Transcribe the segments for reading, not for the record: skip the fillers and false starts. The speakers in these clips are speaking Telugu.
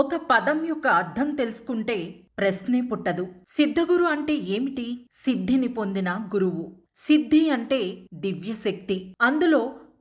ఒక పదం యొక్క అర్థం తెలుసుకుంటే ప్రశ్నే పుట్టదు. సిద్ధగురు అంటే ఏమిటి? సిద్ధిని పొందిన గురువు. సిద్ధి అంటే దివ్య శక్తి. అందులో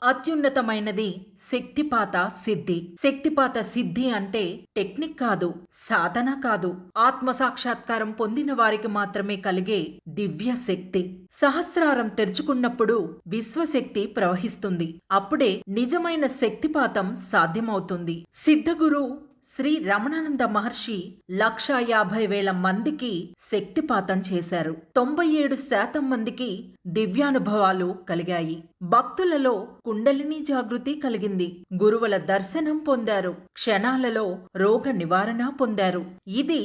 అత్యున్నతమైనది శక్తిపాత సిద్ధి. శక్తిపాత సిద్ధి అంటే టెక్నిక్ కాదు, సాధన కాదు, ఆత్మ సాక్షాత్కారం పొందిన వారికి మాత్రమే కలిగే దివ్య శక్తి. సహస్రారం తెరుచుకున్నప్పుడు విశ్వశక్తి ప్రవహిస్తుంది. అప్పుడే నిజమైన శక్తిపాతం సాధ్యమవుతుంది. సిద్ధగురు శ్రీ రమణానంద మహర్షి 1,50,000 మందికి శక్తిపాతం చేశారు. 97% మందికి దివ్యానుభవాలు కలిగాయి. భక్తులలో కుండలిని జాగృతి కలిగింది. గురువుల దర్శనం పొందారు. క్షణాలలో రోగ నివారణ పొందారు. ఇది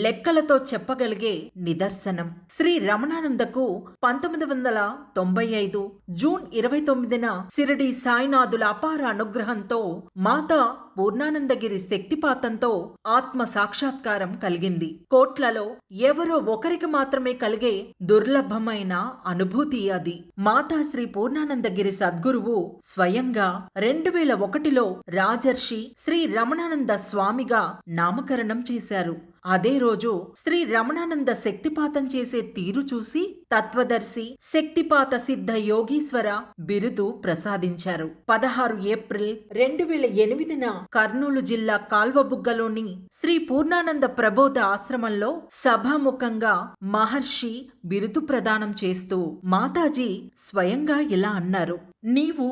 లెక్కలతో చెప్పగలిగే నిదర్శనం. శ్రీ రమణానందకు 1995 జూన్ 29న షిరిడి సాయినాథుల అపార అనుగ్రహంతో మాతా పూర్ణానందగిరి శక్తిపాతంతో ఆత్మ సాక్షాత్కారం కలిగింది. కోట్లలో ఎవరో ఒకరికి మాత్రమే కలిగే దుర్లభమైన అనుభూతి అది. మాతా శ్రీ పూర్ణానందగిరి సద్గురువు స్వయంగా 2001లో రాజర్షి శ్రీ రమణానంద స్వామిగా నామకరణం చేశారు. అదే రోజు శ్రీ రమణానంద శక్తిపాతం చేసే తీరు చూసి తత్వదర్శి, శక్తిపాత సిద్ధ యోగీశ్వర బిరుదు ప్రసాదించారు. 16 ఏప్రిల్ 2008న కర్నూలు జిల్లా కాల్వబుగ్గలోని శ్రీ పూర్ణానంద ప్రబోధ ఆశ్రమంలో సభాముఖంగా మహర్షి బిరుదు ప్రదానం చేస్తూ మాతాజీ స్వయంగా ఇలా అన్నారు: నీవు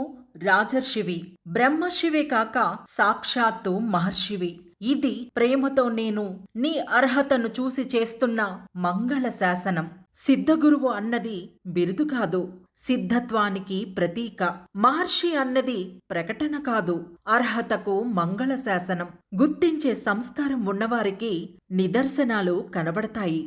రాజర్షివి, బ్రహ్మర్షివే కాక సాక్షాత్తు మహర్షివి. ఇది ప్రేమతో నేను నీ అర్హతను చూసి చేస్తున్న మంగళ శాసనం. సిద్ధగురువు అన్నది బిరుదు కాదు, సిద్ధత్వానికి ప్రతీక. మహర్షి అన్నది ప్రకటన కాదు, అర్హతకు మంగళ శాసనం. గుర్తించే సంస్కారం ఉన్నవారికి నిదర్శనాలు కనబడతాయి.